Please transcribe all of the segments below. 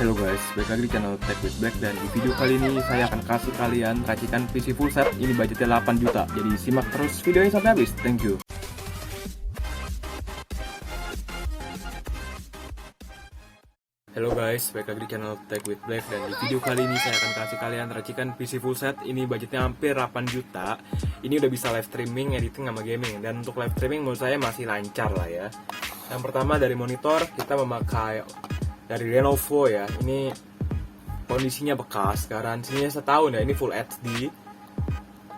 Hello guys, balik lagi di channel Tech with Black. Dan di video kali ini saya akan kasih kalian racikan PC full set. Ini budgetnya 8 juta, jadi simak terus videonya sampai habis. Thank you. Hello guys, balik lagi di channel Tech with Black. Dan di video kali ini saya akan kasih kalian racikan PC full set. Ini budgetnya hampir 8 juta. Ini udah bisa live streaming, editing, sama gaming. Dan untuk live streaming menurut saya masih lancar lah ya. Yang pertama dari monitor, kita memakai dari Lenovo ya. Ini kondisinya bekas, garansinya setahun ya. Ini full HD.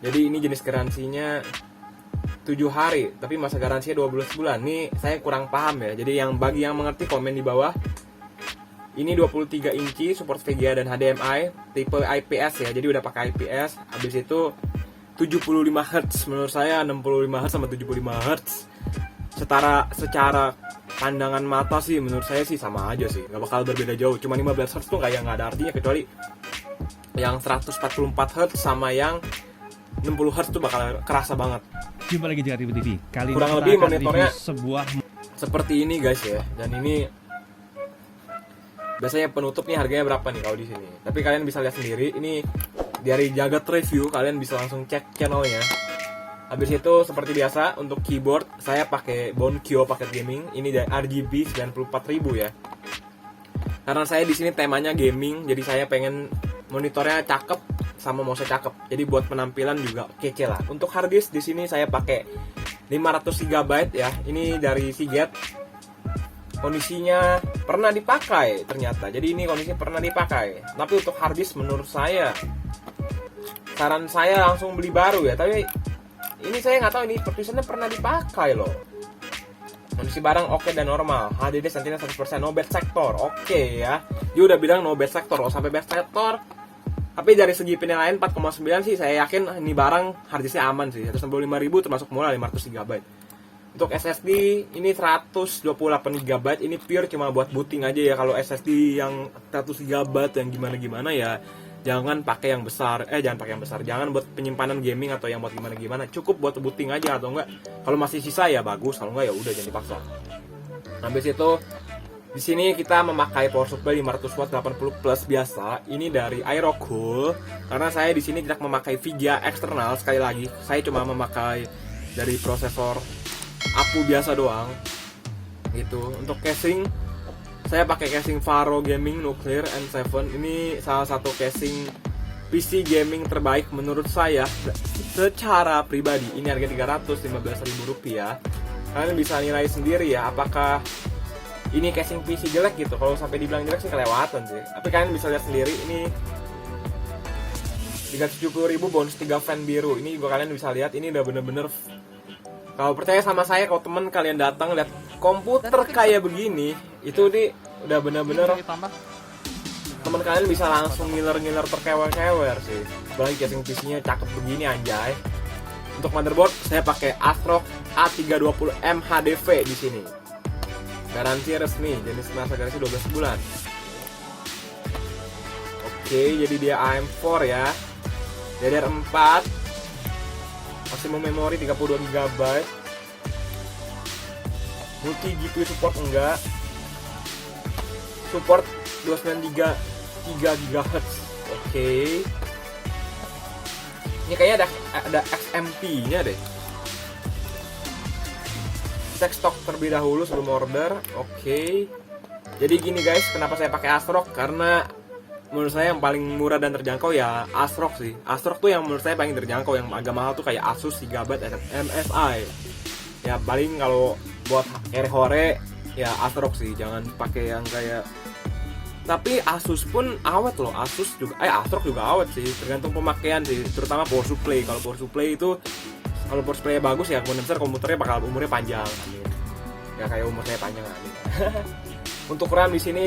Jadi ini jenis garansinya 7 hari, tapi masa garansinya 12 bulan. Ini saya kurang paham ya. Jadi bagi yang mengerti komen di bawah. Ini 23 inci, support VGA dan HDMI, tipe IPS ya. Jadi udah pakai IPS. Habis itu 75 Hz. Menurut saya 65 Hz sama 75 Hz secara pandangan mata sih menurut saya sih sama aja sih, nggak bakal berbeda jauh. Cuma 15 Hz tuh kayak nggak ada artinya, kecuali yang 144 Hz sama yang 60 Hz tuh bakal kerasa banget. Jumpa lagi di RTV. Kali kurang ini lebih kita monitornya sebuah seperti ini guys ya. Dan ini biasanya penutupnya harganya berapa nih kalau di sini. Tapi kalian bisa lihat sendiri. Ini dari Jagat Review, kalian bisa langsung cek channelnya. Habis itu seperti biasa untuk keyboard saya pakai Bonkyo paket gaming. Ini dari RGB 94.000 ya. Karena saya di sini temanya gaming, jadi saya pengen monitornya cakep sama mouse cakep. Jadi buat penampilan juga kece lah. Untuk hard disk di sini saya pakai 500 GB ya. Ini dari Seagate. Kondisinya pernah dipakai ternyata. Jadi ini kondisinya pernah dipakai. Tapi untuk hard disk menurut saya, saran saya langsung beli baru ya. Tapi ini saya nggak tahu, ini pertulisannya pernah dipakai loh. Kondisi barang oke dan normal. HDD sentinel 100%, no bad sector. Oke ya. Dia udah bilang no bad sector loh, sampai bad sector. Tapi dari segi penilaian 4,9 sih saya yakin ini barang harddisknya aman sih. 195.000 termasuk murah, 500 GB. Untuk SSD ini 128 GB. Ini pure cuma buat booting aja ya. Kalau SSD yang 100 GB yang gimana-gimana ya jangan pakai yang besar. Jangan buat penyimpanan gaming atau yang buat gimana-gimana. Cukup buat booting aja, atau enggak kalau masih sisa ya bagus, kalau enggak ya udah jangan dipaksa. Habis itu di sini kita memakai power supply 500 watt 80 plus biasa. Ini dari Aerocool. Karena saya di sini tidak memakai VGA eksternal, sekali lagi saya cuma memakai dari prosesor APU biasa doang. Gitu. Untuk casing saya pakai casing Faro Gaming Nuclear N7. Ini salah satu casing PC gaming terbaik menurut saya secara pribadi. Ini harga 315.000 rupiah. Kalian bisa nilai sendiri ya apakah ini casing PC jelek gitu. Kalau sampai dibilang jelek sih kelewatan sih. Tapi kalian bisa lihat sendiri, ini 370.000 bonus 3 fan biru. Ini juga kalian bisa lihat, ini udah bener-bener. Kalau percaya sama saya, kalau temen kalian datang lihat komputer kayak begini, itu udah bener-bener temen kalian bisa langsung ngiler-ngiler terkewer-kewer sih. Apalagi casing PC-nya cakep begini anjay. Untuk motherboard saya pakai ASRock A320M HDV di sini. Garansi resmi, jenis masa garansi 12 bulan. Oke, jadi dia AM4 ya. DDR4. Maksimum memori 32 GB. Multi GPU support enggak. Support 293 GHz. Oke. Ini kayaknya ada XMP-nya deh. Cek stok terlebih dahulu sebelum order. Oke. Jadi gini guys, kenapa saya pakai ASRock? Karena menurut saya yang paling murah dan terjangkau ya ASRock sih. ASRock tuh yang menurut saya paling terjangkau. Yang agak mahal tuh kayak Asus Gigabyte MSI. Ya paling kalau buat hore ya ASRock sih. Jangan pakai yang kayak. Tapi Asus pun awet loh. ASRock juga awet sih. Tergantung pemakaian sih. Terutama power supply. Kalau power supply itu, kalau power supply bagus ya kemungkinan besar komputernya bakal umurnya panjang. Amin. Ya kayak umur saya panjang amin. Untuk RAM di sini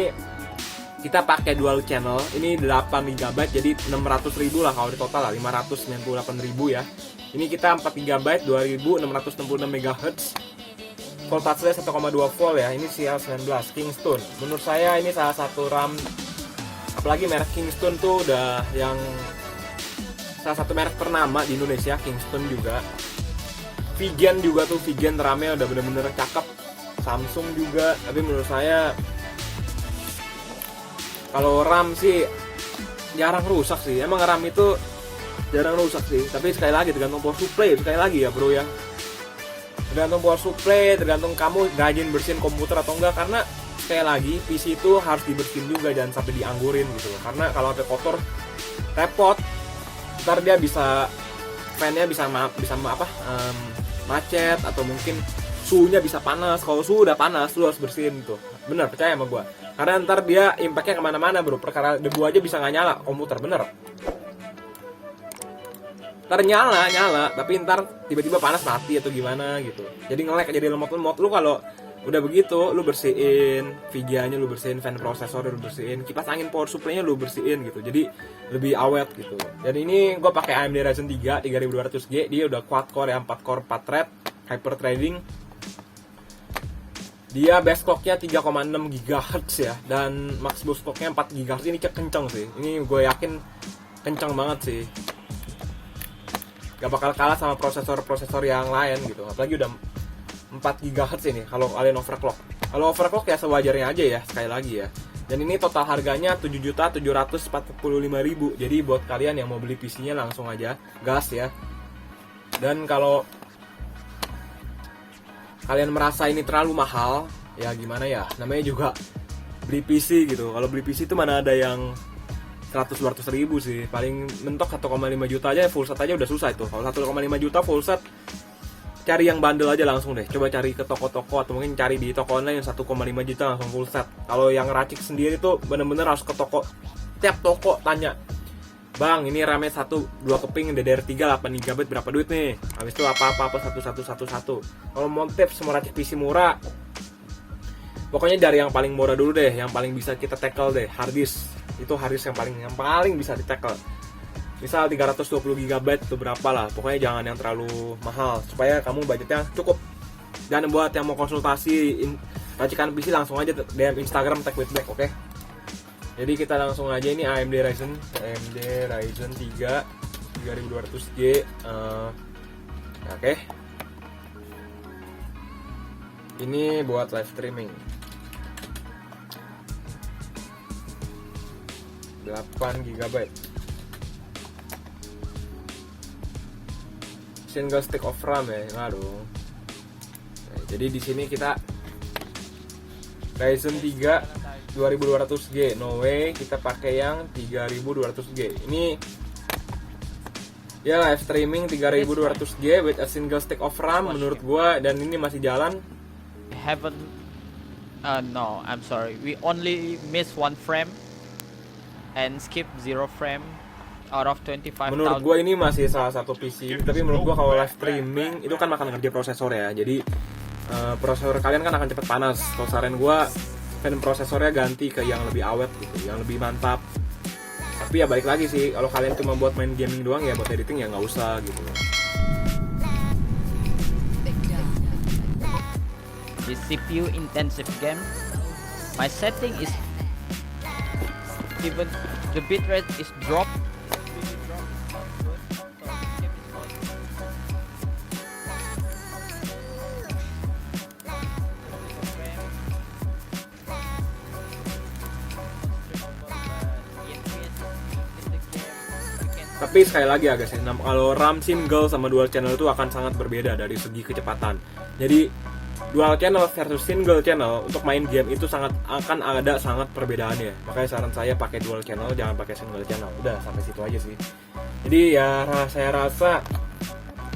kita pakai dual channel. Ini 8 GB jadi 600.000 lah kalau di total lah, 598.000 ya. Ini kita 4 GB 2666 MHz. Voltasenya 1,2 volt ya. Ini CL19 Kingston. Menurut saya ini salah satu RAM, apalagi merek Kingston tuh udah yang salah satu merek ternama di Indonesia. Kingston juga. Vigen juga tuh, Vigen RAM-nya udah bener-bener cakep. Samsung juga, tapi menurut saya Kalau RAM sih jarang rusak sih. Emang RAM itu jarang rusak sih. Tapi sekali lagi tergantung power supply sekali lagi ya bro ya. Tergantung power supply, tergantung kamu rajin bersihin komputer atau enggak. Karena sekali lagi PC itu harus dibersihin juga, jangan sampai dianggurin gitu loh. Karena kalau sampai kotor repot. Ntar dia bisa fan-nya bisa macet atau mungkin suhunya bisa panas. Kalau suhu udah panas lu harus bersihin tuh. Bener, percaya sama gua. Karena ntar dia impact-nya kemana-mana bro. Perkara debu aja bisa nggak nyala komputer, bener. Ntar nyala, tapi ntar tiba-tiba panas mati atau gimana gitu. Jadi nge-lag, jadi lemot-lemot. Lu kalau udah begitu, lu bersihin VGA-nya, lu bersihin fan prosesor, lu bersihin kipas angin power supply-nya, lu bersihin gitu. Jadi lebih awet gitu. Dan ini gua pakai AMD Ryzen 3 3200G. Dia udah quad core ya, 4 core 4 thread, hyper threading. Dia base clock-nya 3,6 GHz ya, dan max boost clock-nya 4 GHz. Ini kenceng sih. Ini gue yakin kenceng banget sih. Gak bakal kalah sama prosesor-prosesor yang lain gitu. Apalagi udah 4 GHz ini kalau kalian overclock. Kalau overclock ya sewajarnya aja ya, sekali lagi ya. Dan ini total harganya 7.745.000. Jadi buat kalian yang mau beli PC-nya langsung aja gas ya. Dan kalau kalian merasa ini terlalu mahal, ya gimana ya, namanya juga beli PC gitu. Kalau beli PC itu mana ada yang 100-200 ribu sih, paling mentok 1,5 juta aja full set aja udah susah itu. Kalau 1,5 juta full set, cari yang bandel aja langsung deh. Coba cari ke toko-toko atau mungkin cari di toko online yang 1,5 juta langsung full set. Kalau yang racik sendiri tuh bener-bener harus ke toko, tiap toko tanya, bang ini RAM-nya 1, 2 keping DDR3 8GB berapa duit nih? Habis itu apa-apa 1111. Kalau mau tips semua racik PC murah, pokoknya dari yang paling murah dulu deh, yang paling bisa kita tackle deh, harddisk. Itu harddisk yang paling bisa di tackle. Misal 320GB itu berapa lah, pokoknya jangan yang terlalu mahal supaya kamu budgetnya cukup. Dan buat yang mau konsultasi racikan PC langsung aja DM Instagram TechWithBlack, oke? Jadi kita langsung aja, ini AMD Ryzen 3 3200G. Oke. Ini buat live streaming. 8GB. Single stick of RAM ya, enggak dong. Nah, jadi di sini kita Ryzen 3 2200G, no way kita pakai yang 3200G. Ini ya live streaming 3200G with a single stick of RAM menurut gua, dan ini masih jalan. No, I'm sorry. We only miss 1 frame and skip 0 frame out of 25,000. Menurut gua ini masih salah satu PC, tapi menurut gua kalau live streaming itu kan makan kerja prosesor ya. Jadi prosesor kalian kan akan cepat panas. Kalau saran gua fan prosesornya ganti ke yang lebih awet gitu, yang lebih mantap. Tapi ya balik lagi sih, kalau kalian cuma buat main gaming doang ya, buat editing ya nggak usah gitu. The CPU intensive game, my setting is even the bitrate is dropped. Tapi sekali lagi agak sih, kalau RAM single sama dual channel itu akan sangat berbeda dari segi kecepatan. Jadi dual channel versus single channel untuk main game itu akan ada sangat perbedaannya. Makanya saran saya pakai dual channel, jangan pakai single channel. Udah sampai situ aja sih. Jadi ya saya rasa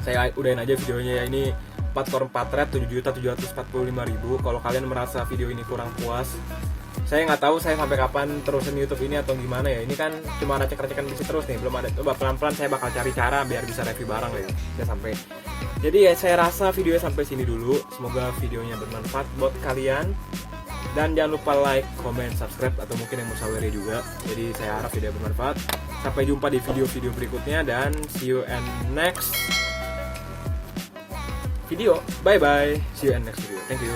saya udahin aja videonya ya. Ini 4 core 4 thread 7.745.000. Kalau kalian merasa video ini kurang puas, saya nggak tahu saya sampai kapan terusin YouTube ini atau gimana ya. Ini kan cuma racik-racikan PC terus nih, belum ada. Coba pelan-pelan saya bakal cari cara biar bisa review barang ya. Saya jadi ya saya rasa videonya sampai sini dulu. Semoga videonya bermanfaat buat kalian. Dan jangan lupa like, comment, subscribe, atau mungkin yang musawiri juga. Jadi saya harap video bermanfaat. Sampai jumpa di video-video berikutnya, dan see you in next video. Bye bye. See you in next video. Thank you.